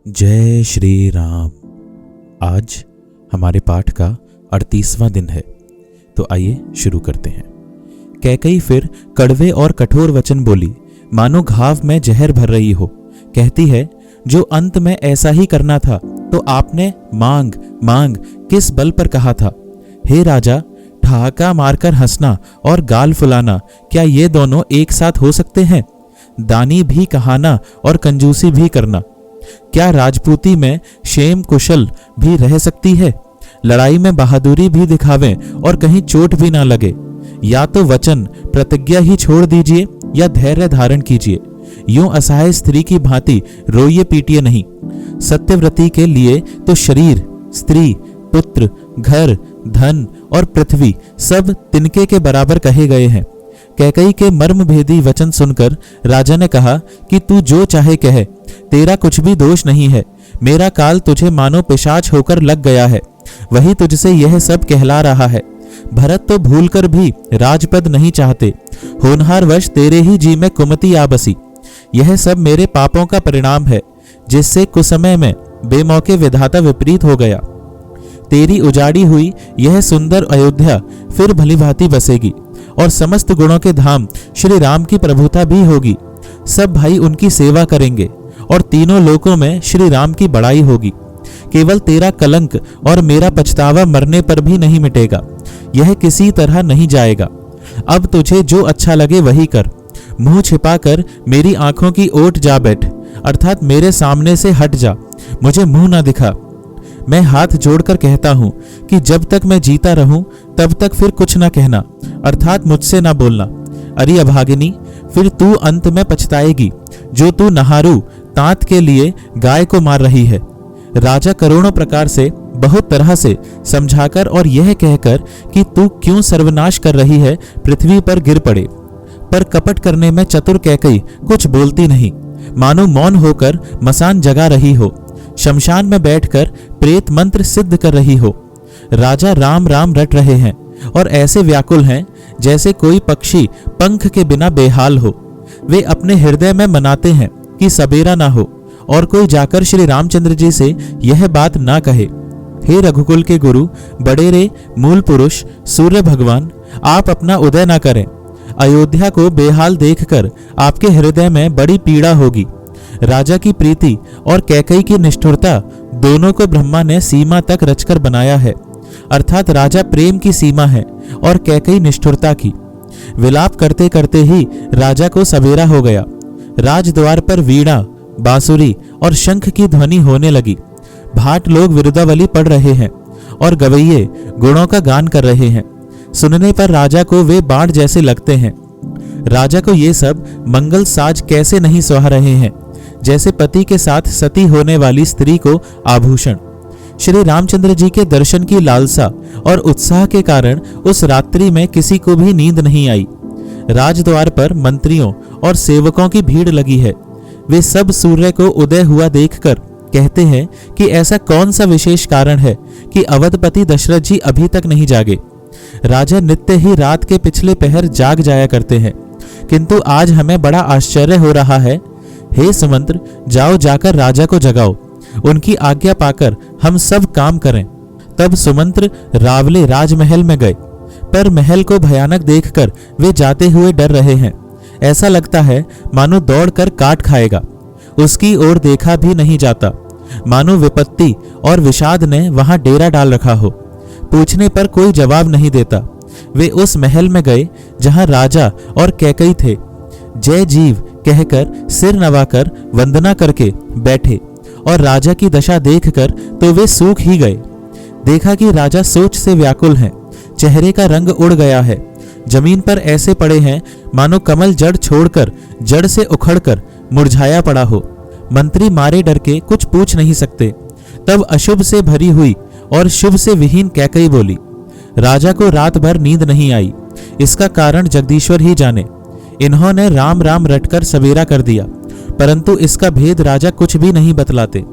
जय श्री राम। आज हमारे पाठ का 38वां दिन है, तो आइए शुरू करते हैं। कैकई फिर कड़वे और कठोर वचन बोली, मानो घाव में जहर भर रही हो। कहती है, जो अंत में ऐसा ही करना था तो आपने मांग मांग किस बल पर कहा था। हे राजा, ठहाका मारकर हंसना और गाल फुलाना, क्या ये दोनों एक साथ हो सकते हैं? दानी भी कहाना और कंजूसी भी करना, क्या राजपूती में शेम कुशल भी रह सकती है? लड़ाई में बहादुरी भी दिखावें और कहीं चोट भी ना लगे। या तो वचन प्रतिज्ञा ही छोड़ दीजिए या धैर्य धारण कीजिए। यूं असहाय स्त्री की भांति रोइए पीटिए नहीं। सत्यव्रती के लिए तो शरीर, स्त्री, पुत्र, घर, धन और पृथ्वी सब तिनके के बराबर कहे गए हैं। कैकई के मर्म भेदी वचन सुनकर राजा ने कहा कि तू जो चाहे कहे, तेरा कुछ भी दोष नहीं है। मेरा काल तुझे मानो पिशाच होकर लग गया है, वही तुझसे यह सब कहला रहा है। भरत तो भूलकर भी राजपद नहीं चाहते, होनहार वश तेरे ही जी में कुमति आ बसी। यह सब मेरे पापों का परिणाम है, जिससे कुसमय में बेमौके विधाता विपरीत हो गया। तेरी उजाड़ी हुई यह सुंदर अयोध्या फिर भलीभांति बसेगी और समस्त गुणों के धाम श्री राम की प्रभुता भी होगी। सब भाई उनकी सेवा करेंगे और तीनों लोकों में श्री राम की बड़ाई होगी। केवल तेरा कलंक और मेरा पछतावा मरने पर भी नहीं मिटेगा, यह किसी तरह नहीं जाएगा। अब तुझे जो अच्छा लगे वही कर। मुंह छिपाकर मेरी आंखों की ओट जा बैठ, अर्थात मेरे सामने से हट जा, मुझे मुंह ना दिखा। मैं हाथ जोड़कर कहता हूं कि जब तक मैं जीता रहूं तब तक फिर कुछ ना कहना, अर्थात मुझसे ना बोलना। अरे अभागिनी, फिर तू अंत में पछताएगी, जो तू नहारू तांत के लिए गाय को मार रही है। राजा करोड़ों प्रकार से बहुत तरह से समझाकर और यह कहकर कि तू क्यों सर्वनाश कर रही है पृथ्वी पर गिर पड़े, पर कपट करने में चतुर कैकई कुछ बोलती नहीं, मानो मौन होकर मसान जगा रही हो, शमशान में बैठकर प्रेत मंत्र सिद्ध कर रही हो। राजा राम राम रट रहे हैं और ऐसे व्याकुल हैं जैसे कोई पक्षी पंख के बिना बेहाल हो। वे अपने हृदय में मनाते हैं कि सबेरा ना हो और कोई जाकर श्री रामचंद्र जी से यह बात ना कहे। हे रघुकुल के गुरु, बड़ेरे मूल पुरुष सूर्य भगवान, आप अपना उदय ना करें। अयोध्या को बेहाल देखकर आपके हृदय में बड़ी पीड़ा होगी। राजा की प्रीति और कैकई की निष्ठुरता दोनों को ब्रह्मा ने सीमा तक रचकर बनाया है, अर्थात राजा प्रेम की सीमा है और कैकई निष्ठुरता की। विलाप करते करते ही राजा को सवेरा हो गया। राजद्वार पर वीणा, बांसुरी और शंख की ध्वनि होने लगी। भाट लोग विरुदावली पढ़ रहे हैं और गवैये गुणों का गान कर रहे हैं। सुनने पर राजा को वे बाण जैसे लगते हैं। राजा को ये सब मंगल साज कैसे नहीं सुहा रहे हैं, जैसे पति के साथ सती होने वाली स्त्री को आभूषण। श्री रामचंद्र जी के दर्शन की लालसा और उत्साह के कारण उस रात्रि में किसी को भी नींद नहीं आई। राजद्वार पर मंत्रियों और सेवकों की भीड़ लगी है। वे सब सूर्य को उदय हुआ देखकर कहते हैं कि ऐसा कौन सा विशेष कारण है कि अवधपति दशरथ जी अभी तक नहीं जागे। राजा नित्य ही रात के पिछले पहर जाग जाया करते हैं, किंतु आज हमें बड़ा आश्चर्य हो रहा है। हे सुमंत्र, जाओ जाकर राजा को जगाओ, उनकी आज्ञा पाकर हम सब काम करें। तब सुमंत्र रावले राजमहल में गए, पर महल को भयानक देखकर वे जाते हुए डर रहे हैं। ऐसा लगता है मानो दौड़कर काट खाएगा। उसकी ओर देखा भी नहीं जाता, मानो विपत्ति और विषाद ने वहां डेरा डाल रखा हो। पूछने पर कोई जवाब नहीं देता। वे उस महल में गए जहां राजा और कैकई थे। जय जीव कहकर सिर नवाकर वंदना करके बैठे और राजा की दशा देखकर तो वे सूख ही गए। देखा कि राजा सोच से व्याकुल हैं, चेहरे का रंग उड़ गया है, जमीन पर ऐसे पड़े हैं मानो कमल जड़ छोड़कर जड़ से उखड़कर मुरझाया पड़ा हो। मंत्री मारे डर के कुछ पूछ नहीं सकते। तब अशुभ से भरी हुई और शुभ से विहीन कैकई बोली, राजा को रात भर नींद नहीं आई, इसका कारण जगदीश्वर ही जाने। इन्होंने राम राम रटकर सवेरा कर दिया, परंतु इसका भेद राजा कुछ भी नहीं बतलाते।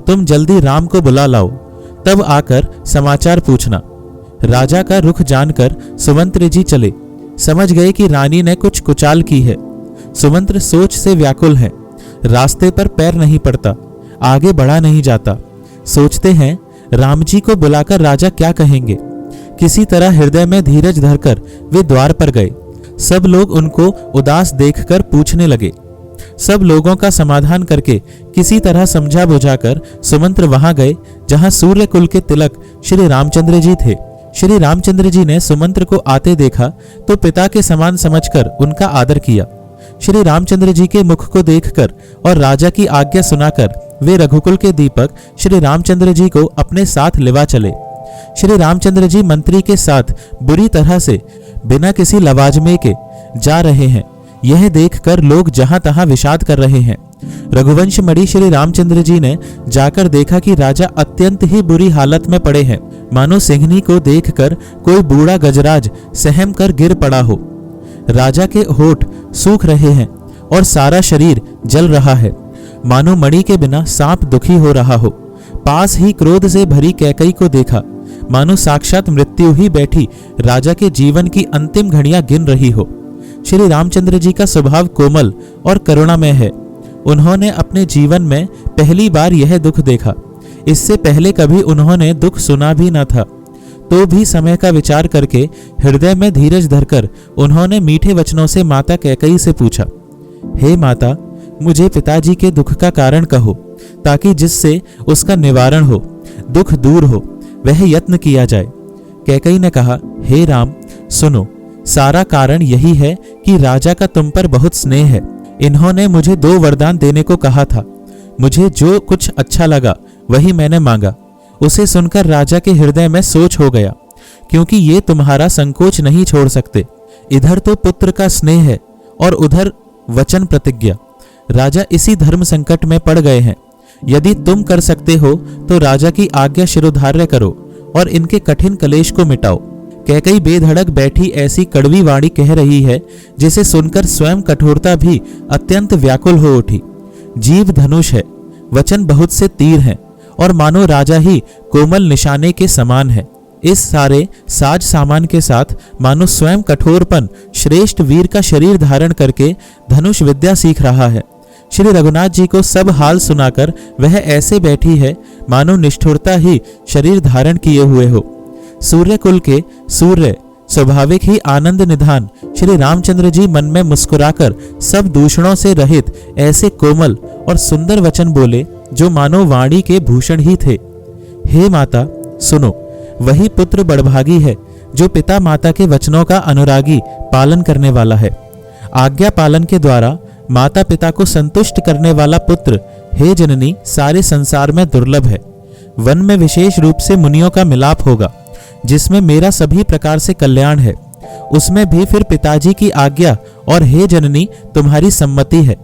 तुम जल्दी राम को बुला लाओ, तब आकर समाचार पूछना। राजा का रुख जानकर सुमंत्र जी चले, समझ गए कि रानी ने कुछ कुचाल की है। सुमंत्र सोच से व्याकुल है, रास्ते पर पैर नहीं पड़ता, आगे बढ़ा नहीं जाता। सोचते हैं राम जी को बुलाकर राजा क्या कहेंगे। किसी तरह हृदय में धीरज धरकर वे द्वार पर गए। सब लोग उनको उदास देखकर पूछने लगे। सब लोगों का समाधान करके किसी तरह समझा बुझाकर सुमंत्र वहां गए जहां सूर्य कुल के तिलक श्री रामचंद्र जी थे। श्री रामचंद्र जी ने सुमंत्र को आते देखा तो पिता के समान समझकर उनका आदर किया। श्री रामचंद्र जी के मुख को देखकर और राजा की आज्ञा सुनाकर वे रघुकुल के दीपक श्री रामचंद्र जी को अपने साथ लिवा चले। श्री रामचंद्र जी मंत्री के साथ बुरी तरह से बिना किसी लवाजमे के जा रहे हैं, यह देखकर लोग जहां तहां विषाद कर रहे हैं। रघुवंश मणि श्री रामचंद्र जी ने जाकर देखा कि राजा अत्यंत ही बुरी हालत में पड़े हैं, मानो सिंहनी को देखकर कोई बूढ़ा गजराज सहम कर गिर पड़ा हो। राजा के होठ सूख रहे हैं और सारा शरीर जल रहा है, मानो मणि के बिना सांप दुखी हो रहा हो। पास ही क्रोध से भरी कैकई को देखा, मानो साक्षात मृत्यु ही बैठी राजा के जीवन की अंतिम घड़ियां गिन रही हो। श्री रामचंद्र जी का स्वभाव कोमल और करुणामय है। उन्होंने अपने जीवन में पहली बार यह दुख देखा। इससे पहले कभी उन्होंने दुख सुना भी न था। तो भी समय का विचार करके हृदय में धीरज धरकर उन्होंने मीठे वचनों से माता कैकई से पूछा, हे माता, मुझे पिताजी के दुख का कारण कहो, ताकि जिससे उसका निवारण हो, दुख दूर हो, वह यत्न किया जाए। कैकई ने कहा, हे राम, सुनो, सारा कारण यही है कि राजा का तुम पर बहुत स्नेह है। इन्होंने मुझे 2 वरदान देने को कहा था। मुझे जो कुछ अच्छा लगा वही मैंने मांगा। उसे सुनकर राजा के हृदय में सोच हो गया, क्योंकि ये तुम्हारा संकोच नहीं छोड़ सकते। इधर तो पुत्र का स्नेह है और उधर वचन प्रतिज्ञा। राजा इसी धर्म संकट में पड़ गए हैं। यदि तुम कर सकते हो तो राजा की आज्ञा शिरोधार्य करो और इनके कठिन कलेश को मिटाओ। कैकई बेधड़क बैठी ऐसी कड़वी वाणी कह रही है जिसे सुनकर स्वयं कठोरता भी अत्यंत व्याकुल हो उठी। जीव धनुष है, वचन बहुत से तीर हैं और मानो राजा ही कोमल निशाने के समान है। इस सारे साज सामान के साथ मानो स्वयं कठोरपन श्रेष्ठ वीर का शरीर धारण करके धनुष विद्या सीख रहा है। श्री रघुनाथ जी को सब हाल सुनाकर वह ऐसे बैठी है मानो निष्ठुरता ही शरीर धारण किए हुए हो। सूर्य कुल के सूर्य स्वाभाविक ही आनंद निधान श्री रामचंद्र जी मन में मुस्कुराकर सब दूषणों से रहित ऐसे कोमल और सुंदर वचन बोले जो मानो वाणी के भूषण ही थे। हे माता, सुनो, वही पुत्र बड़भागी है जो पिता माता के वचनों का अनुरागी पालन करने वाला है। आज्ञा पालन के द्वारा माता पिता को संतुष्ट करने वाला पुत्र, हे जननी, सारे संसार में दुर्लभ है। वन में विशेष रूप से मुनियों का मिलाप होगा, जिसमें मेरा सभी प्रकार से कल्याण है। उसमें भी फिर पिताजी की आज्ञा और हे जननी तुम्हारी सम्मति है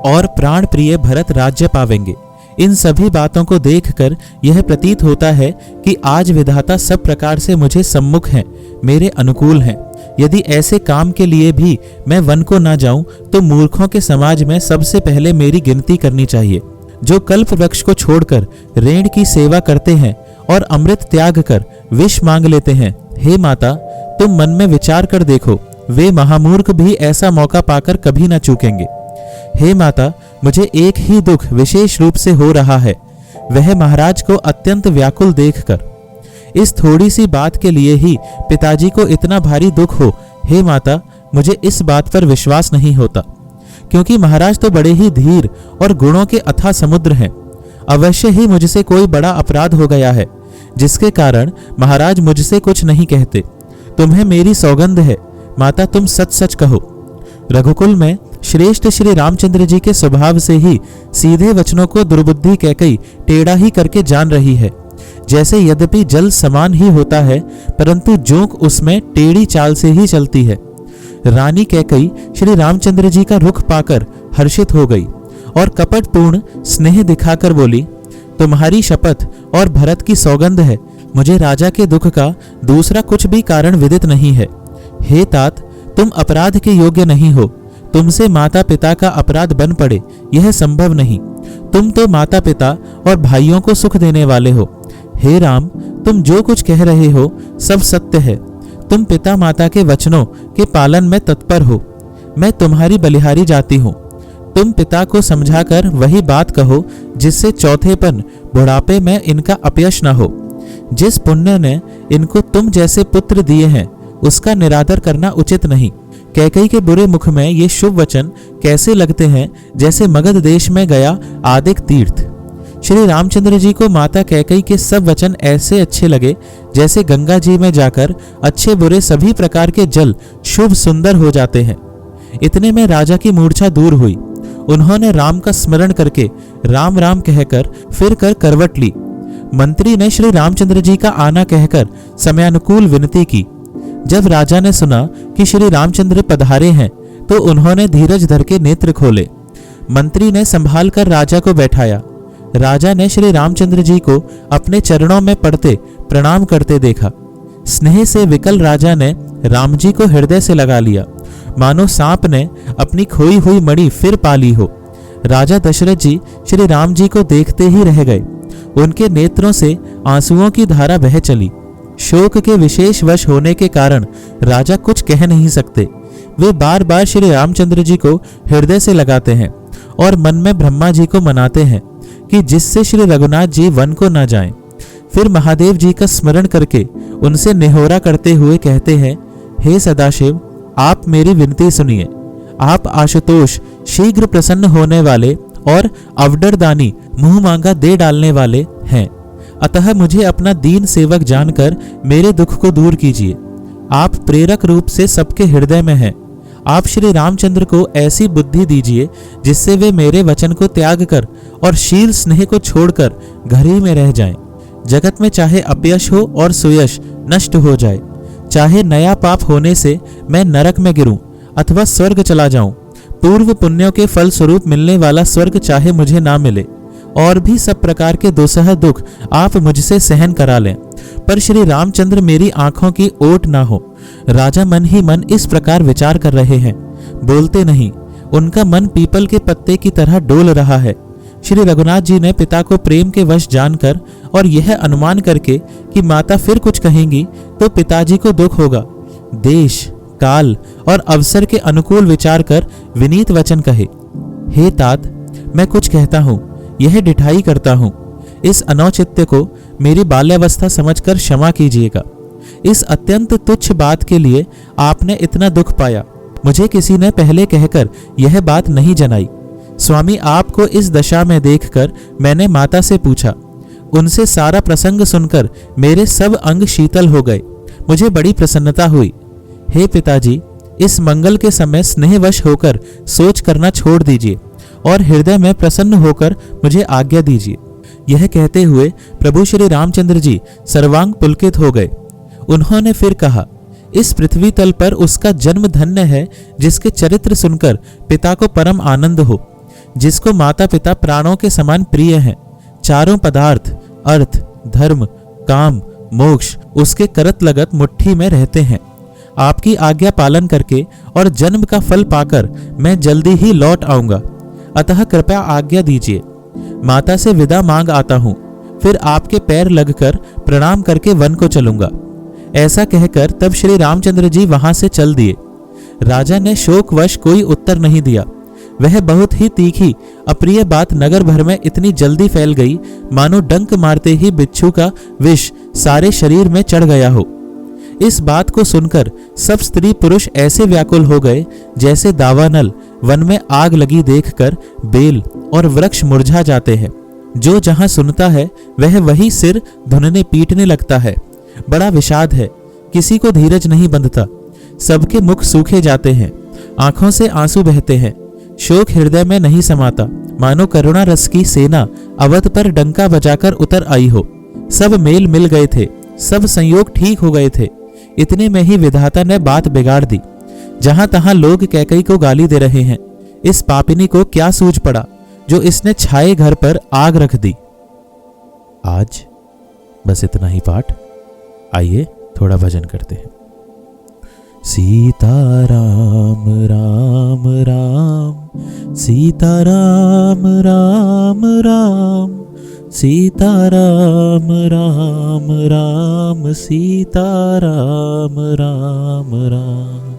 और प्राण प्रिय भरत राज्य पावेंगे। इन सभी बातों को देखकर यह प्रतीत होता है कि आज विधाता सब प्रकार से मुझे सम्मुख हैं, मेरे अनुकूल हैं। यदि ऐसे काम के लिए भी मैं वन को न जाऊं तो मूर्खों के समाज में सबसे पहले मेरी गिनती करनी चाहिए। जो कल्प वृक्ष को छोड़कर रेण की सेवा करते हैं और अमृत त्याग कर विष मांग लेते हैं, हे माता, तुम मन में विचार कर देखो, वे महामूर्ख भी ऐसा मौका पाकर कभी न चूकेंगे। हे माता, मुझे एक ही दुख विशेष रूप से हो रहा है, वह महाराज को अत्यंत व्याकुल देखकर। इस थोड़ी सी बात के लिए ही पिताजी को इतना भारी दुख हो, हे माता, मुझे इस बात पर विश्वास नहीं होता, क्योंकि महाराज तो बड़े ही धीर और गुणों के अथाह समुद्र हैं। अवश्य ही मुझसे कोई बड़ा अपराध हो गया है, जिसके कारण महाराज मुझसे कुछ नहीं कहते। तुम्हें मेरी सौगंध है, माता, तुम सच सच कहो। रघुकुल में श्रेष्ठ श्री रामचंद्र जी के स्वभाव से ही सीधे वचनों को दुर्बुद्धि कैकई टेढ़ा ही करके जान रही है। जैसे यद्यपि जल समान ही होता है, परंतु जोंक उसमें टेढ़ी चाल से ही चलती है। रानी कैकई श्री रामचंद्र जी का रुख पाकर हर्षित हो गई और कपटपूर्ण स्नेह दिखाकर बोली, तुम्हारी शपथ और भरत की सौगंध है, मुझे राजा के दुख का दूसरा कुछ भी कारण विदित नहीं है। हे तात, तुम अपराध के योग्य नहीं हो। तुमसे माता पिता का अपराध बन पड़े, यह संभव नहीं। तुम तो माता पिता और भाइयों को सुख देने वाले हो। हे राम, तुम जो कुछ कह रहे हो सब सत्य है। तुम पिता माता के वचनों के पालन में तत्पर हो। मैं तुम्हारी बलिहारी जाती हूँ। तुम पिता को समझाकर वही बात कहो जिससे चौथेपन बुढ़ापे में इनका अपयश न हो। जिस पुण्य ने इनको तुम जैसे पुत्र दिए हैं उसका निरादर करना उचित नहीं। कैकेयी के बुरे मुख में ये शुभ वचन कैसे लगते हैं जैसे मगध देश में गया आदिक तीर्थ। श्री रामचंद्र जी को माता कैकेयी के सब वचन ऐसे अच्छे लगे जैसे गंगा जी में जाकर अच्छे बुरे सभी प्रकार के जल शुभ सुंदर हो जाते हैं। इतने में राजा की मूर्छा दूर हुई। उन्होंने राम का स्मरण करके राम राम कहकर फिर कर करवट ली। मंत्री ने श्री रामचंद्र जी का आना कहकर समयानुकूल विनती की। जब राजा ने सुना कि श्री रामचंद्र पधारे हैं तो उन्होंने धीरज धर के नेत्र खोले। मंत्री ने संभाल कर राजा को बैठाया। राजा ने श्री रामचंद्र जी को अपने चरणों में पड़ते प्रणाम करते देखा। स्नेह से विकल राजा ने राम जी को हृदय से लगा लिया, मानो सांप ने अपनी खोई हुई मणि फिर पा ली हो। राजा दशरथ जी श्री राम जी को देखते ही रह गए। उनके नेत्रों से आंसुओं की धारा बह चली। शोक के विशेष वश होने के कारण राजा कुछ कह नहीं सकते। वे बार बार श्री रामचंद्र जी को हृदय से लगाते हैं और मन में ब्रह्मा जी को मनाते हैं कि जिससे श्री रघुनाथ जी वन को न जाएं। फिर महादेव जी का स्मरण करके उनसे निहोरा करते हुए कहते हैं, हे सदाशिव, आप मेरी विनती सुनिए। आप आशुतोष शीघ्र प्रसन्न होने वाले और अवडरदानी मुंह मांगा दे डालने वाले हैं। अतः मुझे अपना दीन सेवक जानकर मेरे दुख को दूर कीजिए। आप प्रेरक रूप से सबके हृदय में हैं। आप श्री रामचंद्र को ऐसी बुद्धि दीजिए जिससे वे मेरे वचन को त्याग कर और शील स्नेह को छोड़कर घर ही में रह जाएं। जगत में चाहे अपयश हो और सुयश नष्ट हो जाए, चाहे नया पाप होने से मैं नरक में गिरूं अथवा स्वर्ग चला जाऊं, पूर्व पुण्यों के फल स्वरूप मिलने वाला स्वर्ग चाहे मुझे ना मिले, और भी सब प्रकार के दुसह दुख आप मुझसे सहन करा लें, पर श्री रामचंद्र मेरी आंखों की ओट ना हो। राजा मन ही मन इस प्रकार विचार कर रहे हैं, बोलते नहीं। उनका मन पीपल के पत्ते की तरह डोल रहा है। श्री रघुनाथ जी ने पिता को प्रेम के वश जानकर और यह अनुमान करके कि माता फिर कुछ कहेंगी तो पिताजी को दुख होगा, देश काल और अवसर के अनुकूल विचार कर विनीत वचन कहे, हे तात, मैं कुछ कहता हूँ, यह डिठाई करता हूँ। इस अनौचित्य को मेरी बाल्यावस्था समझकर क्षमा कीजिएगा। इस अत्यंत तुच्छ बात के लिए आपने इतना दुख पाया। मुझे किसी ने पहले कहकर यह बात नहीं जनाई। स्वामी, आपको इस दशा में देखकर मैंने माता से पूछा। उनसे सारा प्रसंग सुनकर मेरे सब अंग शीतल हो गए। मुझे बड़ी प्रसन्नता हुई। हे पिताजी, इस मंगल के समय स्नेहवश होकर सोच करना छोड़ दीजिए और हृदय में प्रसन्न होकर मुझे आज्ञा दीजिए। यह कहते हुए प्रभु श्री रामचंद्र जी सर्वांग पुलकित हो गए। उन्होंने फिर कहा, इस पृथ्वी तल पर उसका जन्म धन्य है जिसके चरित्र सुनकर पिता को परम आनंद हो, जिसको माता पिता प्राणों के समान प्रिय हैं। चारों पदार्थ अर्थ, धर्म, काम, मोक्ष उसके करत लगत मुट्ठी में रहते हैं। आपकी आज्ञा पालन करके और जन्म का फल पाकर मैं जल्दी ही लौट आऊंगा, अतः कृपया आज्ञा दीजिए। माता से विदा मांग आता हूँ, फिर आपके पैर लगकर प्रणाम करके वन को चलूंगा। ऐसा कहकर तब श्री रामचंद्र जी वहां से चल दिए। राजा ने शोकवश कोई उत्तर नहीं दिया। वह बहुत ही तीखी अप्रिय बात नगर भर में इतनी जल्दी फैल गई मानो डंक मारते ही बिच्छू का विष सारे शरीर में चढ़ गया हो। इस बात को सुनकर सब स्त्री पुरुष ऐसे व्याकुल हो गए जैसे दावानल वन में आग लगी देखकर बेल और वृक्ष मुरझा जाते हैं। जो जहां सुनता है वह वही सिर धुनने पीटने लगता है। बड़ा विषाद है, किसी को धीरज नहीं बंधता। सबके मुख सूखे जाते हैं, आंखों से आंसू बहते हैं। शोक हृदय में नहीं समाता, मानो करुणा रस की सेना अवध पर डंका बजाकर उतर आई हो। सब मेल मिल गए थे, सब संयोग ठीक हो गए थे। इतने में ही विधाता ने बात बिगाड़ दी। जहां तहां लोग कैकेयी को गाली दे रहे हैं। इस पापिनी को क्या सूझ पड़ा जो इसने छाए घर पर आग रख दी। आज बस इतना ही पाठ। आइए थोड़ा भजन करते हैं। सीताराम राम राम, सीताराम राम राम, सीताराम राम राम, सीताराम राम राम,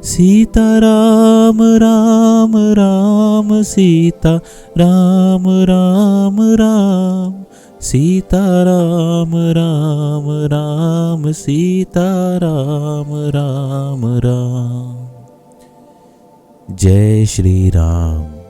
सीता राम राम राम सीता राम राम राम सीता राम राम राम सीता राम राम राम। जय श्री राम।